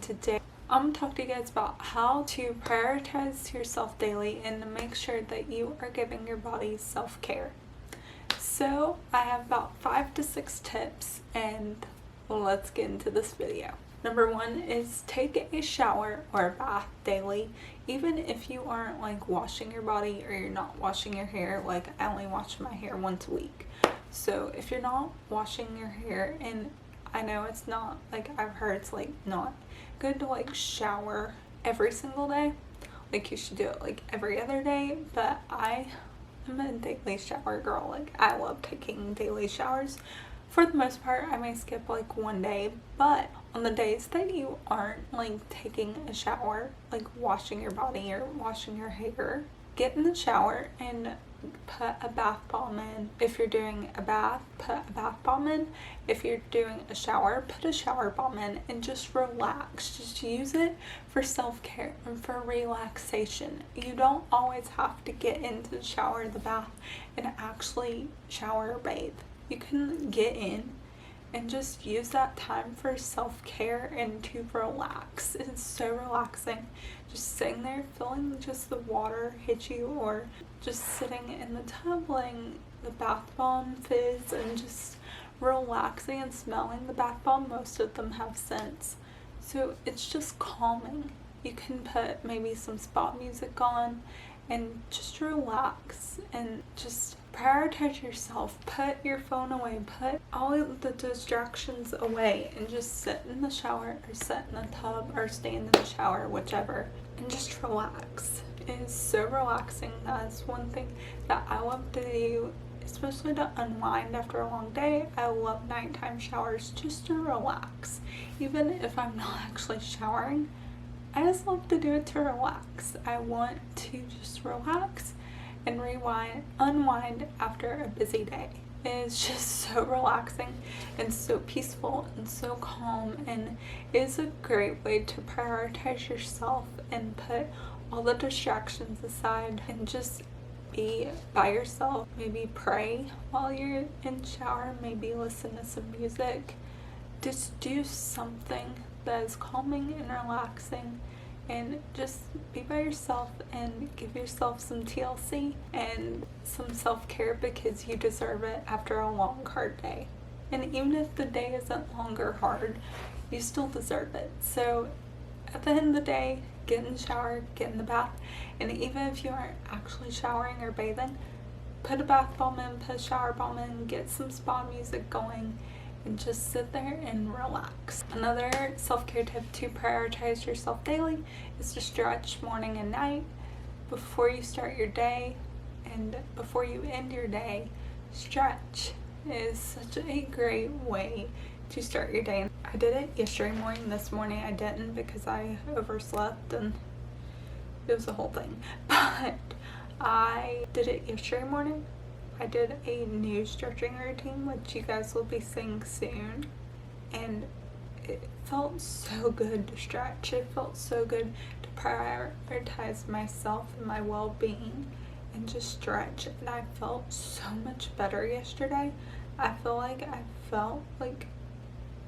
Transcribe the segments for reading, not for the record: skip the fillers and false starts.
today I'm going to talk to you guys about how to prioritize yourself daily and to make sure that you are giving your body self-care. So I have about 5 to 6 tips, and let's get into this video. Number 1 is take a shower or a bath daily, even if you aren't like washing your body or you're not washing your hair. Like I only wash my hair once a week. So if you're not washing your hair, and I know it's not, like I've heard it's like not good to like shower every single day, like you should do it like every other day, but I am a daily shower girl. Like I love taking daily showers. For the most part, I may skip like one day, but on the days that you aren't like taking a shower, like washing your body or washing your hair, get in the shower and put a bath bomb in. If you're doing a bath, put a bath bomb in. If you're doing a shower, put a shower bomb in, and just relax. Just use it for self-care and for relaxation. You don't always have to get into the shower or the bath and actually shower or bathe. You can get in and just use that time for self-care and to relax. It's so relaxing. Just sitting there feeling just the water hit you, or just sitting in the tub letting the bath bomb fizz and just relaxing and smelling the bath bomb. Most of them have scents, so it's just calming. You can put maybe some spa music on and just relax and just prioritize yourself. Put your phone away, put all of the distractions away, and just sit in the shower or sit in the tub or stand in the shower, whichever, and just relax. It is so relaxing. That's one thing that I love to do, especially to unwind after a long day. I love nighttime showers just to relax. Even if I'm not actually showering, I just love to do it to relax. I want to just relax and unwind after a busy day. It's just so relaxing and so peaceful and so calm, and it is a great way to prioritize yourself and put all the distractions aside and just be by yourself. Maybe pray while you're in the shower, maybe listen to some music. Just do something that is calming and relaxing, and just be by yourself and give yourself some TLC and some self-care, because you deserve it after a long, hard day. And even if the day isn't long or hard, you still deserve it. So at the end of the day, get in the shower, get in the bath, and even if you aren't actually showering or bathing, put a bath bomb in, put a shower bomb in, get some spa music going, and just sit there and relax. Another self-care tip to prioritize yourself daily is to stretch morning and night before you start your day and before you end your day. Stretch is such a great way to start your day. I did it yesterday morning. This morning I didn't because I overslept and it was a whole thing. But I did it yesterday morning. I did a new stretching routine, which you guys will be seeing soon, and it felt so good to stretch. It felt so good to prioritize myself and my well-being and just stretch, and I felt so much better yesterday. I feel like I felt like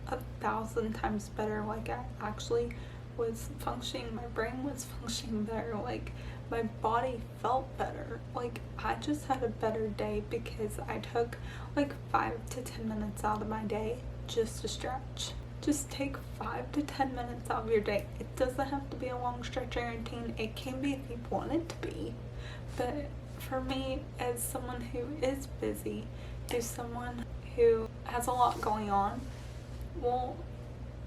1,000 times better. Like I actually was functioning, my brain was functioning better, like my body felt better. Like I just had a better day because I took like 5 to 10 minutes out of my day just to stretch. Just take 5 to 10 minutes out of your day. It doesn't have to be a long stretching routine. It can be if you want it to be, but for me, as someone who is busy, as someone who has a lot going on, well,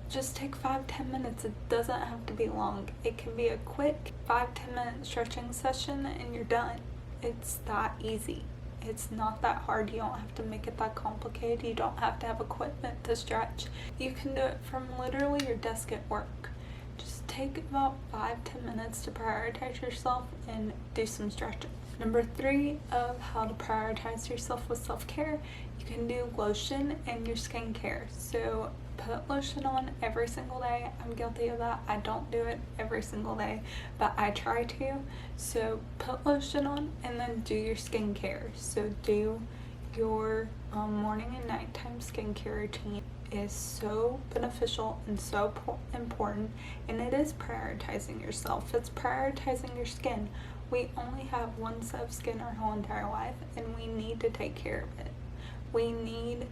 just take 5-10 minutes. It doesn't have to be long. It can be a quick 5-10 minute stretching session and you're done. It's that easy. It's not that hard. You don't have to make it that complicated. You don't have to have equipment to stretch. You can do it from literally your desk at work. Just take about 5-10 minutes to prioritize yourself and do some stretching. Number 3 of how to prioritize yourself with self-care, you can do lotion and your skincare. So put lotion on every single day. I'm guilty of that. I don't do it every single day, but I try to. So put lotion on and then do your skincare. So do your morning and nighttime skincare routine. is so beneficial and so important, and it is prioritizing yourself. It's prioritizing your skin. We only have one set of skin our whole entire life, and we need to take care of it. We need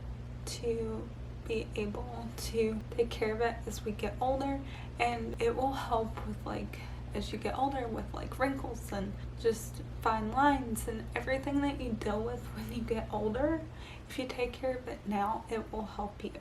to be able to take care of it as we get older, and it will help with, like, as you get older, with like wrinkles and just fine lines and everything that you deal with when you get older. If you take care of it now, it will help you.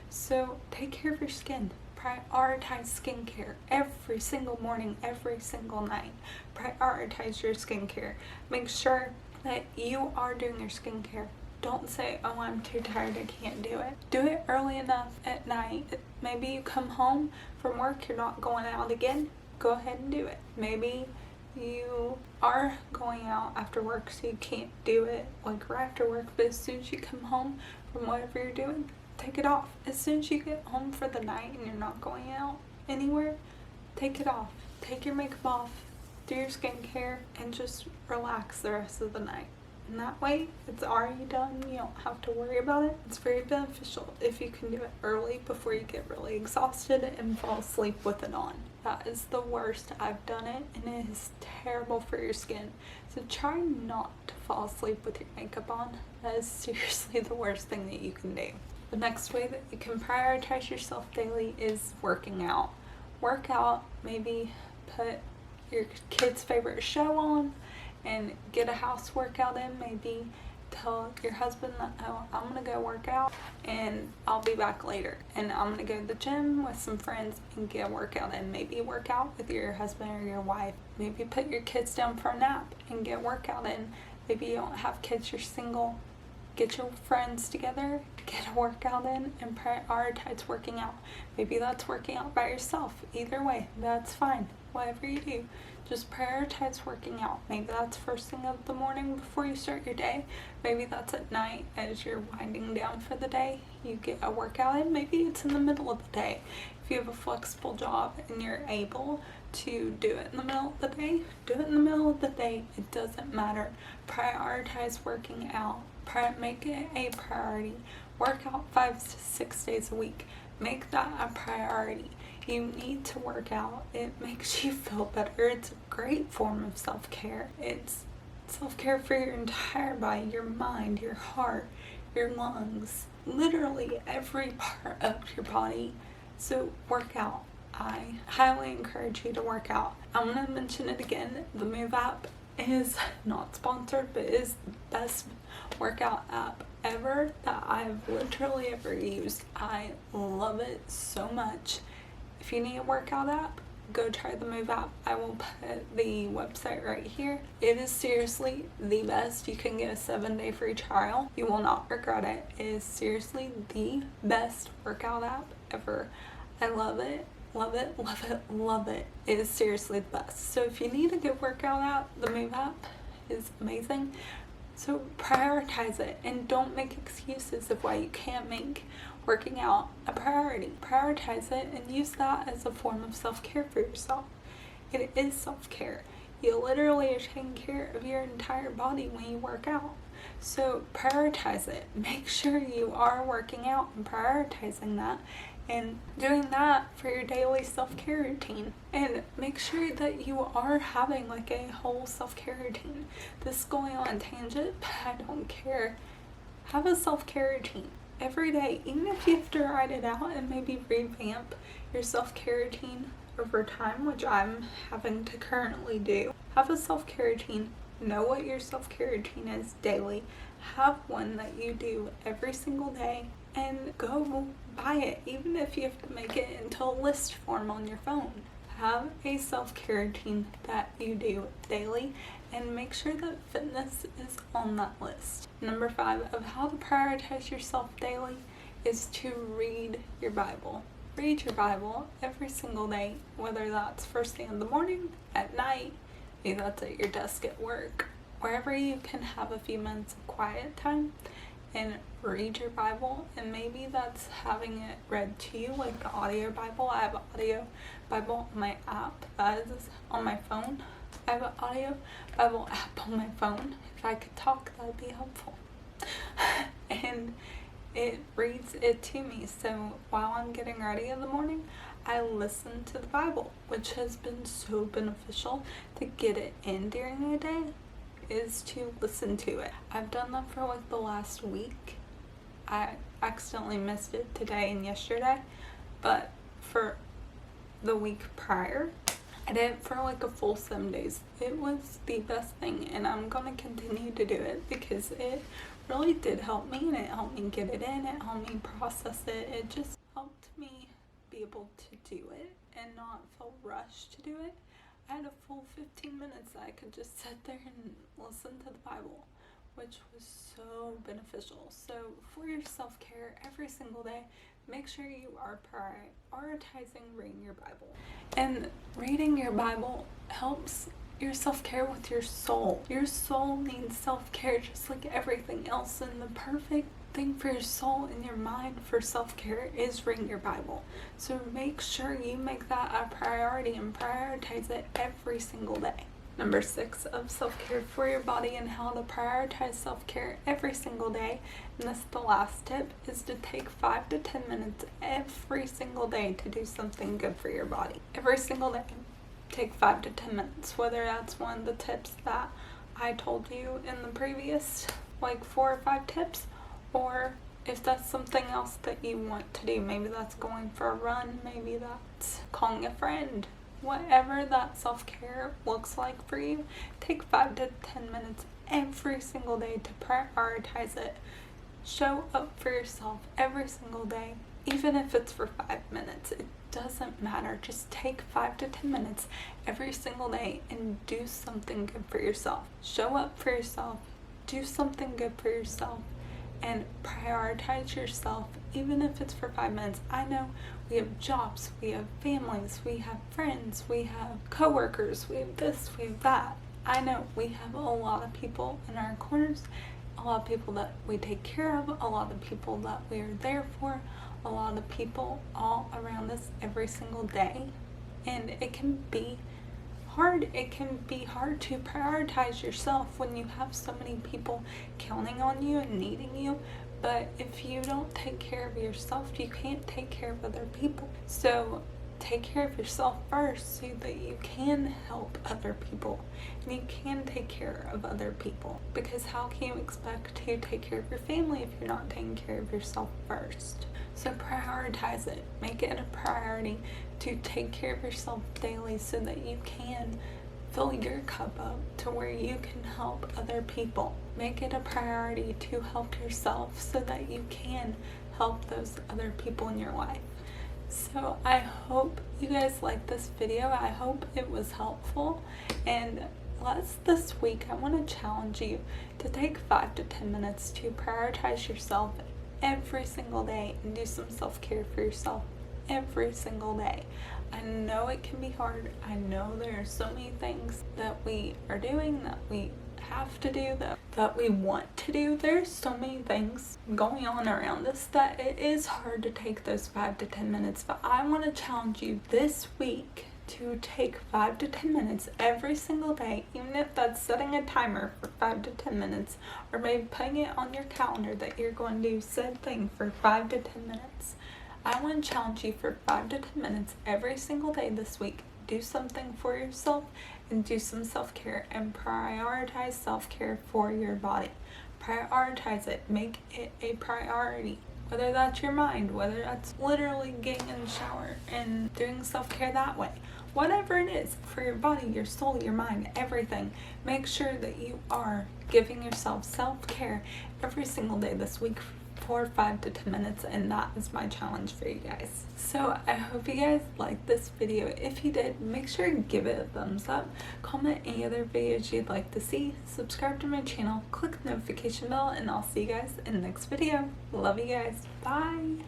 So take care of your skin. Prioritize skincare every single morning, every single night. Prioritize your skincare. Make sure that you are doing your skincare. Don't say, oh, I'm too tired, I can't do it. Do it early enough at night. Maybe you come home from work, you're not going out again. Go ahead and do it. Maybe you are going out after work, so you can't do it like right after work, but as soon as you come home from whatever you're doing, take it off. As soon as you get home for the night and you're not going out anywhere, take it off. Take your makeup off, do your skincare, and just relax the rest of the night. And that way, it's already done. You don't have to worry about it. It's very beneficial if you can do it early before you get really exhausted and fall asleep with it on. That is the worst. I've done it, and it is terrible for your skin. So try not to fall asleep with your makeup on. That is seriously the worst thing that you can do. The next way that you can prioritize yourself daily is working out. Work out, maybe put your kid's favorite show on and get a house workout in. Maybe tell your husband that, oh, I'm gonna go work out and I'll be back later, and I'm gonna go to the gym with some friends and get a workout in. Maybe work out with your husband or your wife. Maybe put your kids down for a nap and get a workout in. Maybe you don't have kids, you're single. Get your friends together to get a workout in and prioritize working out. Maybe that's working out by yourself. Either way, that's fine. Whatever you do, just prioritize working out. Maybe that's first thing of the morning before you start your day. Maybe that's at night as you're winding down for the day. You get a workout in. Maybe it's in the middle of the day. If you have a flexible job and you're able to do it in the middle of the day, do it in the middle of the day. It doesn't matter. Prioritize working out. Make it a priority. Work out 5 to 6 days a week. Make that a priority. You need to work out. It makes you feel better. It's a great form of self-care. It's self-care for your entire body, your mind, your heart, your lungs, literally every part of your body. So work out. I highly encourage you to work out. I'm going to mention it again. The Move app is not sponsored, but is the best workout app ever that I've literally ever used. I love it so much. If you need a workout app, go try the Move app. I will put the website right here. It is seriously the best. You can get a 7-day free trial. You will not regret it. It is seriously the best workout app ever. I love it. Love it, love it, love it. It is seriously the best. So if you need a good workout app, the Move app is amazing. So prioritize it and don't make excuses of why you can't make working out a priority. Prioritize it and use that as a form of self-care for yourself. It is self-care. You literally are taking care of your entire body when you work out. So prioritize it. Make sure you are working out and prioritizing that and doing that for your daily self-care routine. And make sure that you are having like a whole self-care routine. This is going on a tangent, but I don't care. Have a self-care routine every day, even if you have to write it out and maybe revamp your self-care routine over time, which I'm having to currently do. Have a self-care routine. Know what your self-care routine is daily. Have one that you do every single day and go buy it, even if you have to make it into a list form on your phone. Have a self-care routine that you do daily and make sure that fitness is on that list. Number 5 of how to prioritize yourself daily is to read your Bible. Read your Bible every single day, whether that's first thing in the morning, at night, maybe that's at your desk at work, wherever you can have a few minutes of quiet time and read your Bible. And maybe that's having it read to you, like the audio Bible. I have an audio Bible on my app that is on my phone. I have an audio Bible app on my phone. If I could talk, that would be helpful. And it reads it to me. So while I'm getting ready in the morning, I listen to the Bible, which has been so beneficial to get it in during the day, is to listen to it. I've done that for like the last week. I accidentally missed it today and yesterday, but for the week prior, I did it for like a full 7 days. It was the best thing, and I'm gonna continue to do it because it really did help me, and it helped me get it in, it helped me process it. It just helped me be able to do it and not feel rushed to do it. I had a full 15 minutes that I could just sit there and listen to the Bible, which was so beneficial. So for your self-care every single day, make sure you are prioritizing reading your Bible. And reading your Bible helps your self-care with your soul. Your soul needs self-care just like everything else, and the perfect thing for your soul and your mind for self-care is reading your Bible. So make sure you make that a priority and prioritize it every single day. Number 6 of self-care for your body and how to prioritize self-care every single day, and this is the last tip, is to take 5 to 10 minutes every single day to do something good for your body. Every single day, take 5 to 10 minutes, whether that's one of the tips that I told you in the previous like 4 or 5 tips, or if that's something else that you want to do. Maybe that's going for a run, maybe that's calling a friend. Whatever that self-care looks like for you, take 5 to 10 minutes every single day to prioritize it. Show up for yourself every single day, even if it's for 5 minutes. It doesn't matter. Just take 5 to 10 minutes every single day and do something good for yourself. Show up for yourself, do something good for yourself, and prioritize yourself, even if it's for 5 minutes. I know we have jobs, we have families, we have friends, we have coworkers, we have this, we have that. I know we have a lot of people in our corners, a lot of people that we take care of, a lot of people that we are there for, a lot of people all around us every single day. And it can be hard. It can be hard to prioritize yourself when you have so many people counting on you and needing you. But if you don't take care of yourself, you can't take care of other people. So take care of yourself first so that you can help other people and you can take care of other people. Because how can you expect to take care of your family if you're not taking care of yourself first? So prioritize it. Make it a priority to take care of yourself daily so that you can fill your cup up to where you can help other people. Make it a priority to help yourself so that you can help those other people in your life. So I hope you guys liked this video. I hope it was helpful. And this week I want to challenge you to take 5 to 10 minutes to prioritize yourself every single day and do some self-care for yourself every single day. I know it can be hard. I know there are so many things that we are doing, that we have to do, that we want to do. There's so many things going on around us that it is hard to take those 5 to 10 minutes. But I want to challenge you this week to take 5 to 10 minutes every single day, even if that's setting a timer for 5 to 10 minutes, or maybe putting it on your calendar that you're going to do said thing for 5 to 10 minutes. I want to challenge you for 5 to 10 minutes every single day this week. Do something for yourself and do some self-care, and prioritize self-care for your body. Prioritize it. Make it a priority. Whether that's your mind, whether that's literally getting in the shower and doing self-care that way. Whatever it is for your body, your soul, your mind, everything. Make sure that you are giving yourself self-care every single day this week for 5 to 10 minutes, and that is my challenge for you guys. So I hope you guys liked this video. If you did, make sure to give it a thumbs up, comment any other videos you'd like to see, subscribe to my channel, click the notification bell, and I'll see you guys in the next video. Love you guys. Bye.